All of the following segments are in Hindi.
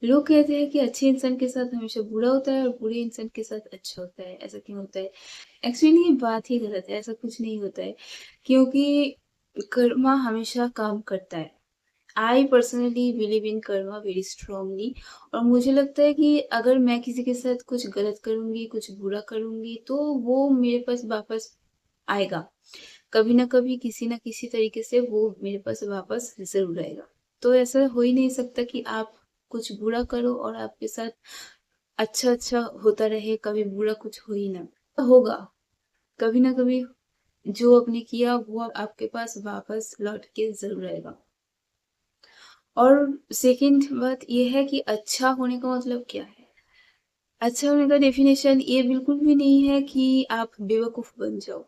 लोग कहते हैं कि अच्छे इंसान के साथ हमेशा बुरा होता है और बुरे इंसान के साथ अच्छा होता है। ऐसा क्यों होता है? एक्चुअली ये बात ही गलत है, ऐसा कुछ नहीं होता है। क्योंकि कर्मा हमेशा काम करता है। I personally believe in Karma very strongly. और मुझे लगता है कि अगर मैं किसी के साथ कुछ गलत करूँगी, कुछ बुरा करूँगी, तो वो मेरे पास वापस आएगा। कभी ना कभी, किसी ना किसी तरीके से वो मेरे पास वापस ज़रूर आएगा। तो ऐसा हो ही नहीं सकता कि आप कुछ बुरा करो और आपके साथ अच्छा-अच्छा होता रहे, कभी बुरा कुछ हो ही ना। होगा, कभी ना कभी जो आपने किया वो आपके पास वापस लौट के ज़रूर आएगा। और सेकंड बात ये है कि अच्छा होने का मतलब क्या है? अच्छा होने का डेफिनेशन ये बिल्कुल भी नहीं है कि आप बेवकूफ़ बन जाओ।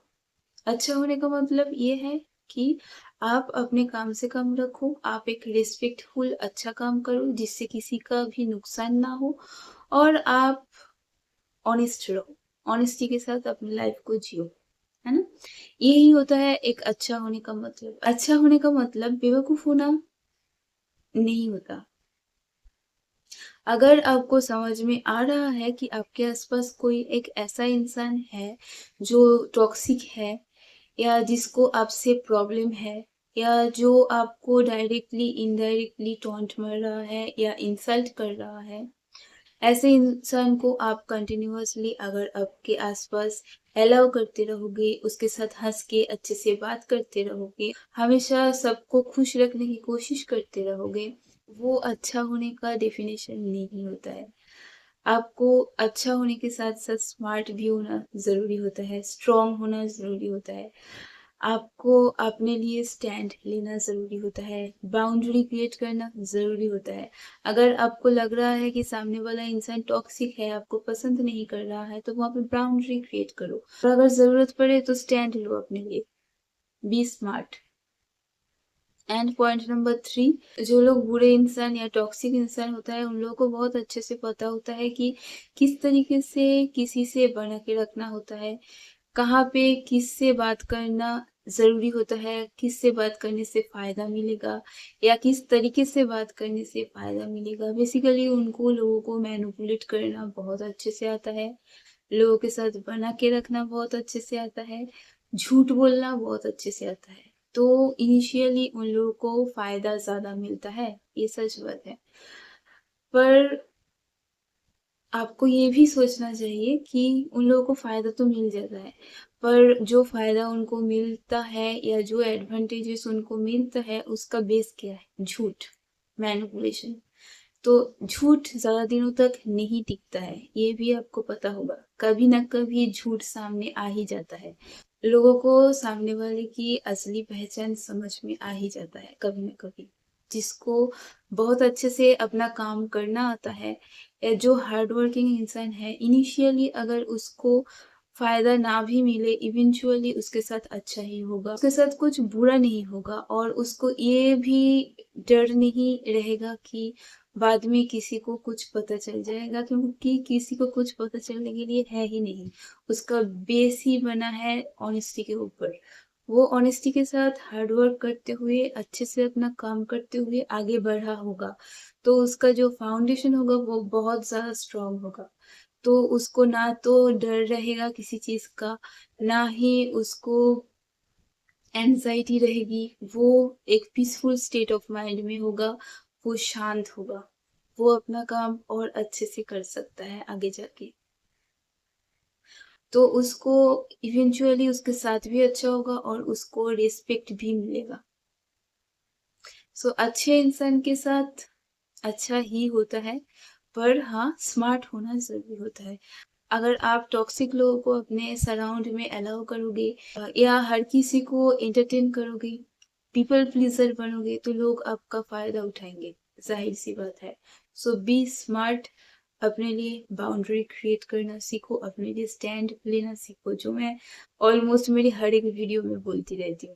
अच्छा होने का मतलब ये है कि आप अपने काम से काम रखो, आप एक रिस्पेक्टफुल अच्छा काम करो जिससे किसी का भी नुकसान ना हो और आप ऑनेस्ट रहो। ऑनेस्टी के साथ अपनी लाइफ को जियो, है ना? यही होता है एक अच्छा होने का मतलब। अच्छा होने का मतलब बेवकूफ़ होना नहीं होता। अगर आपको समझ में आ रहा है कि आपके आसपास कोई एक ऐसा इंसान है जो टॉक्सिक है या जिसको आपसे प्रॉब्लम है या जो आपको डायरेक्टली इनडायरेक्टली टॉन्ट मार रहा है या इंसल्ट कर रहा है, ऐसे इंसान को आप कंटिन्यूअसली अगर आपके आसपास अलाउ करते रहोगे, उसके साथ हंस के अच्छे से बात करते रहोगे, हमेशा सबको खुश रखने की कोशिश करते रहोगे, वो अच्छा होने का डेफिनेशन नहीं होता है। आपको अच्छा होने के साथ-साथ स्मार्ट भी होना ज़रूरी होता है, स्ट्रॉन्ग होना ज़रूरी होता है। आपको अपने लिए स्टैंड लेना ज़रूरी होता है, बाउंड्री क्रिएट करना ज़रूरी होता है। अगर आपको लग रहा है कि सामने वाला इंसान टॉक्सिक है, आपको पसंद नहीं कर रहा है, तो वहाँ पे बाउंड्री क्रिएट करो। और अगर ज़रूरत पड़े तो स्टैंड लो अपने लिए। Be smart. And point number 3, जो लोग बुरे इंसान या टॉक्सिक इंसान होता है, उन लोगों को बहुत अच्छे से पता होता है कि किस तरीके से किसी से बना के रखना होता है, कहाँ पे किससे बात करना ज़रूरी होता है, किससे बात करने से फ़ायदा मिलेगा या किस तरीके से बात करने से फ़ायदा मिलेगा। बेसिकली उनको लोगों को मैनिपुलेट करना बहुत अच्छे से आता है, लोगों के साथ बना के रखना बहुत अच्छे से आता है, झूठ बोलना बहुत अच्छे से आता है। तो इनिशियली उन लोगों को फ़ायदा ज़्यादा मिलता है, ये सच बात है। पर आपको ये भी सोचना चाहिए कि उन लोगों को फ़ायदा तो मिल जाता है, पर जो फ़ायदा उनको मिलता है या जो एडवांटेजेस उनको मिलता है, उसका बेस क्या है? झूठ, मैनिपुलेशन। तो झूठ ज़्यादा दिनों तक नहीं टिकता है, ये भी आपको पता होगा। कभी ना कभी झूठ सामने आ ही जाता है। लोगों को सामने वाले की असली पहचान समझ में आ ही जाता है कभी ना कभी। जिसको बहुत अच्छे से अपना काम करना आता है या जो हार्ड वर्किंग इंसान है, इनिशियली अगर उसको फ़ायदा ना भी मिले, इवेंचुअली उसके साथ अच्छा ही होगा। उसके साथ कुछ बुरा नहीं होगा और उसको ये भी डर नहीं रहेगा कि बाद में किसी को कुछ पता चल जाएगा, क्योंकि किसी को कुछ पता चलने के लिए है ही नहीं। उसका बेस ही बना है ऑनेस्टी के ऊपर। वो ऑनेस्टी के साथ हार्ड वर्क करते हुए, अच्छे से अपना काम करते हुए आगे बढ़ा होगा। तो उसका जो फाउंडेशन होगा वो बहुत ज़्यादा स्ट्रॉन्ग होगा। तो उसको ना तो डर रहेगा किसी चीज़ का, ना ही उसको एंग्ज़ायटी रहेगी। वो एक पीसफुल स्टेट ऑफ माइंड में होगा, वो शांत होगा। वो अपना काम और अच्छे से कर सकता है आगे जाके। तो उसको इवेंचुअली उसके साथ भी अच्छा होगा और उसको रिस्पेक्ट भी मिलेगा। सो अच्छे इंसान के साथ अच्छा ही होता है, पर हाँ, स्मार्ट होना ज़रूरी होता है। अगर आप टॉक्सिक लोगों को अपने सराउंड में अलाउ करोगे या हर किसी को एंटरटेन करोगे, पीपल प्लीज़र बनोगे, तो लोग आपका फ़ायदा उठाएँगे, ज़ाहिर-सी बात है। सो बी स्मार्ट, अपने लिए बाउंड्री क्रिएट करना सीखो, अपने लिए स्टैंड लेना सीखो, जो मैं ऑलमोस्ट मेरी हर एक वीडियो में बोलती रहती हूँ।